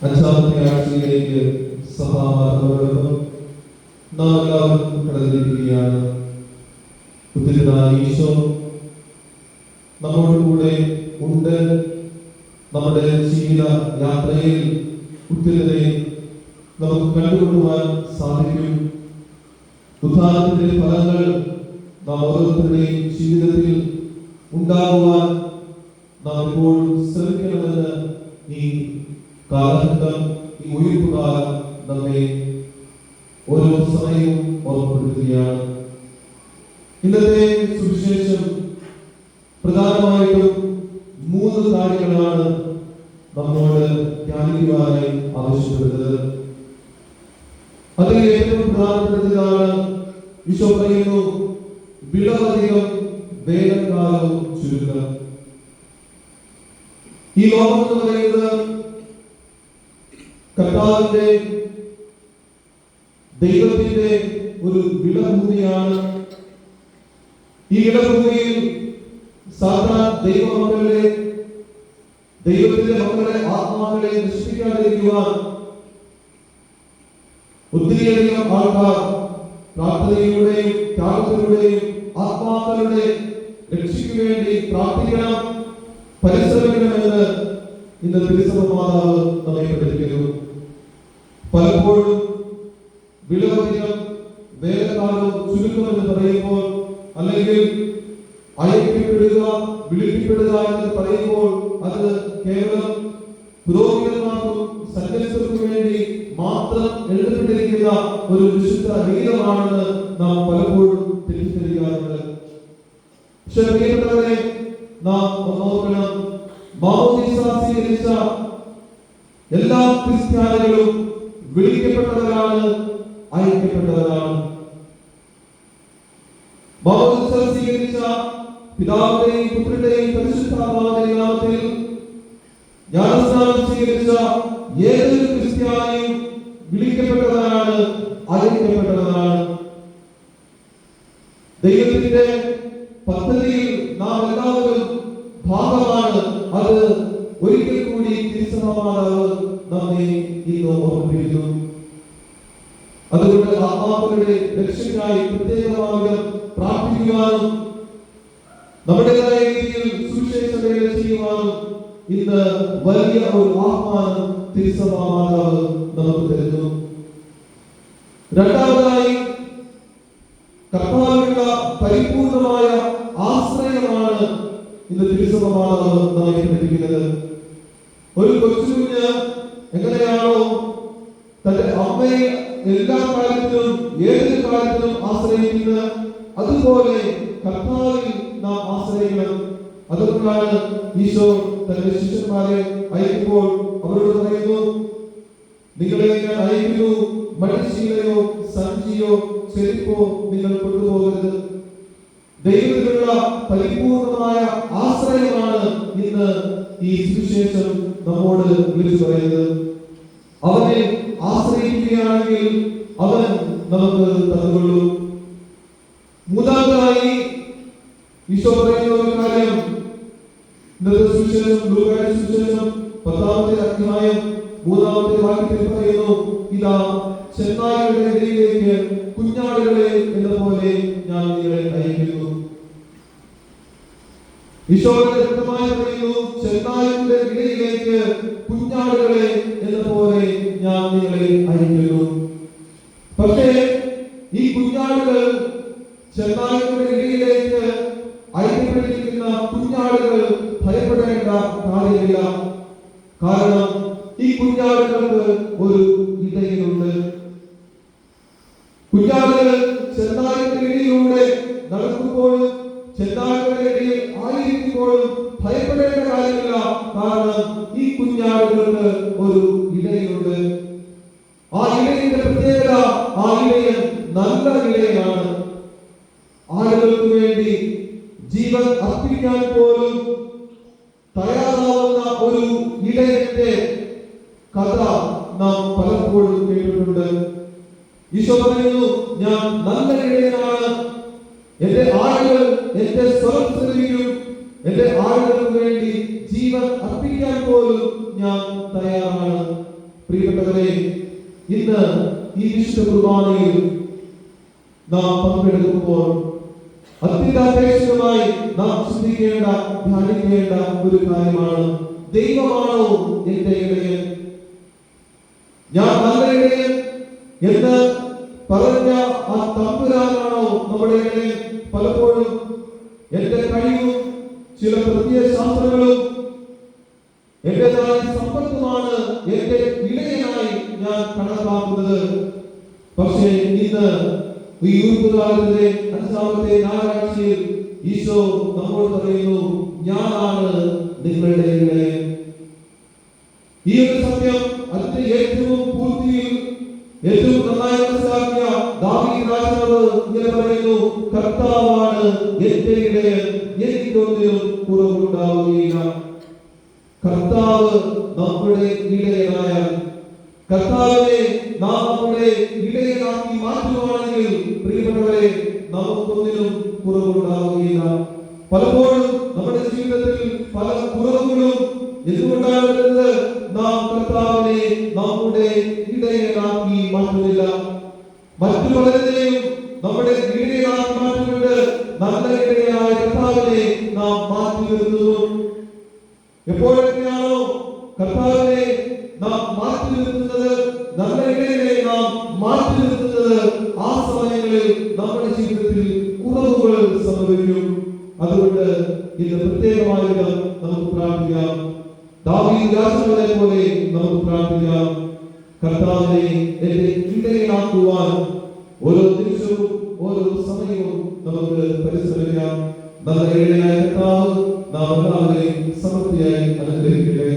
അഞ്ചാമത്തെ ആഴ്ചയിലേക്ക് സഭാമാർഗം നാം എല്ലാവരും കടന്നിരിക്കുകയാണ്. പുത്രനായ ഈശോ നമ്മോട് കൂടെ ഉണ്ട്. നമ്മുടെ ജീവിത യാത്രയിൽ പുത്രനെ നമുക്ക് കണ്ടുകൊള്ളുവാൻ സാധിക്കും. ഉദ്ധാനത്തിന്റെ ഫലങ്ങൾ നാം ഓരോരുത്തരുടെയും ജീവിതത്തിൽ ഉണ്ടാകുവാൻ നാം എപ്പോഴും ശ്രമിക്കണമെന്ന് ഈ കാലഘട്ടം, ഈ ഉയർപ്പുകാലം നമ്മെ ഓരോ സമയവും ഓർമ്മപ്പെടുത്തുകയാണ്. ഇന്നത്തെ സുവിശേഷം പ്രധാനമായിട്ടും 3 കാര്യങ്ങളാണ് നമ്മോട് ധ്യാനിക്കുവാനായി ആവശ്യപ്പെടുന്നത്. അതിൽ ഏറ്റവും പ്രധാനപ്പെട്ടതാണ് ഈശോ പറയുന്നു, വിളവധികം വേനൽക്കാലം ചുരുക്കം. ഈ ലോകം എന്ന് പറയുന്നത് കർത്താവിന്റെ ദൈവത്തിന്റെ ഒരു വിളഭൂമിയാണ്. ഈ വിളഭൂമിയിൽ സാധാരണ ദൈവത്തിന്റെ മക്കളെ ആത്മാക്കളെ നശിപ്പിക്കാതിരിക്കുവാൻ ഒത്തിരിയധികം ആൾക്കാർ പ്രാർത്ഥനയിലൂടെയും ത്യാഗത്തിലൂടെയും ആത്മാക്കളുടെ രക്ഷയ്ക്ക് വേണ്ടി പ്രാർത്ഥിക്കണം, പരിശ്രമിക്കണമെന്ന് ഇന്ന് തിരുസഭ മാതാവ് നമ്മെ പഠിപ്പിക്കുന്നു. പലപ്പോഴും വിളവധികം വേനൽക്കാലം ചുരുക്കമെന്ന് പറയുമ്പോൾ, അല്ലെങ്കിൽ അയക്കപ്പെടുക, വിളിക്കപ്പെടുക എന്ന് പറയുമ്പോൾ അത് കേവലം പുരോഹിതന്മാർക്കും സന്യസ്തർക്കും വേണ്ടി മാത്രം എഴുതപ്പെട്ടിരിക്കുന്ന ഒരു വിശുദ്ധ ഗീതമാണെന്ന് നാം പലപ്പോഴും തെറ്റിദ്ധരിക്കാറുണ്ട്. പക്ഷേ പ്രിയപ്പെട്ടവരെ, നാം ഓർക്കണം, മാമോദീസ സ്വീകരിച്ച എല്ലാ ക്രിസ്ത്യാനികളും വിളിക്കപ്പെട്ടവരാണ്, അയക്കപ്പെട്ടവരാണ്. മാമോദീസ സ്വീകരിച്ച പിതാവിന്റെയും പുത്രന്റെയും പരിശുദ്ധാത്മാവിന്റെയും നാമത്തിൽ ജ്ഞാനസ്നാനം സ്വീകരിച്ച ഏതൊരു ക്രിസ്ത്യാനിയും വിളിക്കപ്പെട്ടവരാണ്, അയക്കപ്പെട്ടവരാണ്. ദൈവത്തിന്റെ പദ്ധതിയിൽ നാം എല്ലാവരും ഭാഗമാണ്. അത് ഒരിക്കൽ കൂടി തിരുസഭാമാതാവ് നമ്മെ ഇന്ന് ഓർമ്മിപ്പിക്കുന്നു. അതുകൊണ്ട് ആത്മാക്കളുടെ രക്ഷയ്ക്കായി പ്രത്യേകമായി പ്രാർത്ഥിക്കുവാനും നമ്മുടേതായ രീതിയിൽ സുവിശേഷ വേല ചെയ്യുവാനും ഇന്ന് വലിയ ഒരു ആഹ്വാനം തിരുസഭാമാതാവ് നമുക്ക് തരുന്നു. രണ്ടാമതായി, കർത്താവിനുള്ള പരിപൂർണമായ ആശ്രയമാണ് ഇന്ന് തിരുസഭാമാതാവ് നമ്മെ പഠിപ്പിക്കുന്നത്. ഒരു കൊച്ചുകുഞ്ഞ് എങ്ങനെയാണോ തന്റെ അമ്മയെ എല്ലാ കാര്യത്തിലും ഏതൊരു കാര്യത്തിലും ആശ്രയിക്കുന്നത്, അതുപോലെ കർത്താവിൽ നാം ആശ്രയിക്കണം. അതുകൊണ്ടാണ് ഈശോ തന്റെ ശിഷ്യന്മാരെ അയക്കുമ്പോൾ അവരോട് പറയുന്നു, നിങ്ങളെ ഞാൻ അയക്കുന്നു, മടിശീലയോ സഞ്ചിയോ ചെരുപ്പോ നിങ്ങൾ കൊണ്ടുപോകരുത്. ദൈവത്തിലുള്ള പരിപൂർണമായ ആശ്രയമാണ് ഇന്ന് ഈ സുവിശേഷം നമ്മോട് വിളിച്ചു പറയുന്നത്. അവനെ ആശ്രയിക്കുകയാണെങ്കിൽ അവൻ നമുക്ക് തന്നുകൊള്ളൂ. മൂന്നാമതായി ഈശോ പറയുന്ന ഒരു കാര്യം, ഇന്നത്തെ സുവിശേഷം, ലൂക്കായുടെ സുവിശേഷം 10-ാമത്തെ അധ്യായം 3-ാമത്തെ വാക്യത്തിൽ പറയുന്നു, ഇതാ ചെന്നായ്ക്കളുടെ ഇടയിലേക്ക് കുഞ്ഞാടുകളെ എന്ന പോലെ ഞാൻ നിങ്ങളെ അയക്കുന്നു. ഈശോ വ്യക്തമായി പറയുന്നു, ചെന്നായ്ക്കളുടെ ഇടയിലേക്ക് കുഞ്ഞാടുകളെ എന്ന പോലെ ഞാൻ നിങ്ങളെ അയക്കുന്നു. പക്ഷേ ഈ കുഞ്ഞാടുകൾ ചെന്നായ്ക്കളുടെ ഇടയിലേക്ക് അയക്കപ്പെട്ടിരിക്കുന്ന കുഞ്ഞാടുകൾ ഭയപ്പെടേണ്ട കാര്യമില്ല. കാരണം ഈ കുഞ്ഞാടുകൾക്ക് ഒരു ഇടയിലുണ്ട്. കുഞ്ഞാടുകൾ ചെന്നായ്ക്കളുടെ ഇടയിലൂടെ നടക്കുമ്പോഴും ചെന്നായ്ക്കളുടെ ഇടയിൽ ആയിരിക്കുമ്പോഴും ഭയപ്പെടേണ്ട കാര്യമില്ല. കാരണം ഈ കുഞ്ഞാടുകൾക്ക് ഒരു ഇടയിലുണ്ട്. ആ ഇടയിന്റെ പ്രത്യേകത, ആ ഇടയൻ നല്ല ഇടയനാണ്. ആളുകൾക്ക് വേണ്ടി ജീവൻ അർപ്പിക്കാൻ പോലും തയ്യാറാവുന്ന ഒരു ഇടയന്റെ കഥ നാം പലപ്പോഴും കേട്ടിട്ടുണ്ട്. ഈശോ പറയുന്നു, ഞാൻ നല്ല ഇടയനാണ്, എന്റെ ആളുകൾ എന്റെ സ്വരം ശ്രവിക്കും, എന്റെ ആളുകൾക്ക് വേണ്ടി ജീവൻ അർപ്പിക്കാൻ പോലും ഞാൻ തയ്യാറാണ്. പ്രിയപ്പെട്ടവരെ, ഇന്ന് ഈ വിശുദ്ധ കുർബാനയിൽ നാം പങ്കെടുക്കുമ്പോൾ അത്യന്താപേക്ഷിതമായി നാം ചിന്തിക്കേണ്ട, ധ്യാനിക്കേണ്ട ഒരു കാര്യമാണ്: ദൈവമാണോ എന്റെ ഇടയൻ? ഞാൻ നല്ല ഇടയൻ എന്ന് പറഞ്ഞ ആ തമ്പുരാനാണോ നമ്മുടെ ഇടയൻ? പലപ്പോഴും എന്റെ കഴിവും ചില പ്രത്യേക ശാസ്ത്രങ്ങളും എന്റേതായ സമ്പത്തുമാണ് എന്റെ ഇടയനായി ഞാൻ കണക്കാക്കുന്നത്. പക്ഷേ ഇന്ന് ഈ യൂർപ്പുകാലത്തിന്റെ 5-ാമത്തെ ഞായറാഴ്ചയിൽ ഈശോ നമ്മോട് പറയുന്നു, ഞാനാണ് നിങ്ങളുടെ ഇടയൻ. ഈ ഒരു സത്യം അതിന്റെ ഏറ്റവും പൂർത്തിയിൽ ഏറ്റവും നന്നായി മനസ്സിലാക്കിയ ദാവീദ് രാജാവ് ഇങ്ങനെ പറയുന്നു: കർത്താവാണ് എന്റെ ഇടയൻ, എനിക്കൊന്നിനും കുറവുണ്ടാവുകയില്ല. കർത്താവ് നമ്മുടെ ഇടയനായാൽ, കർത്താവിനെ നാം നമ്മുടെ ഇടയനാക്കി മാറ്റുകയാണെങ്കിൽ പ്രിയപ്പെട്ടവരെ, നമുക്കൊന്നിനും കുറവുണ്ടാവുകയില്ല. പലപ്പോഴും നമ്മുടെ ജീവിതത്തിൽ പല കുറവുകളും എന്തുകൊണ്ടാണ് വരുന്നത്? നാം കർത്താവിനെ നമ്മുടെ ഇടയനാക്കി മാറ്റുന്നില്ല. മറ്റു പലരെയും നമ്മുടെ ഇടയനാക്കി മാറ്റുന്നുണ്ട്. നല്ല ഇടയനായ കർത്താവിനെ നാം മാറ്റി നിർത്തുന്നു. എപ്പോഴൊക്കെയാണോ കർത്താവിനെ നാം മാറ്റി നിർത്തുന്നത്, നല്ല ഇടയനെ നാം മാറ്റി നിർത്തുന്നത്, ആ സമയങ്ങളിൽ നമ്മുടെ ജീവിതത്തിൽ കുറവുകൾ സംഭവിക്കും. അതുകൊണ്ട് ഇന്ന് പ്രത്യേകമായ നമുക്ക് പ്രാർത്ഥിക്കാം. ദാവീദ് രാജാവിനെ പോലെ നമുക്ക് പ്രാർത്ഥിക്കാം: കർത്താവിനെ എന്റെ ഇടയനാക്കുവാൻ ഓരോ നിമിഷവും ഓരോ സമയവും നമുക്ക് പരിശ്രമിക്കാം. നല്ല ഇടയനായ കർത്താവ് നാം എല്ലാവരെയും സമൃദ്ധിയായി അനുഗ്രഹിക്കട്ടെ.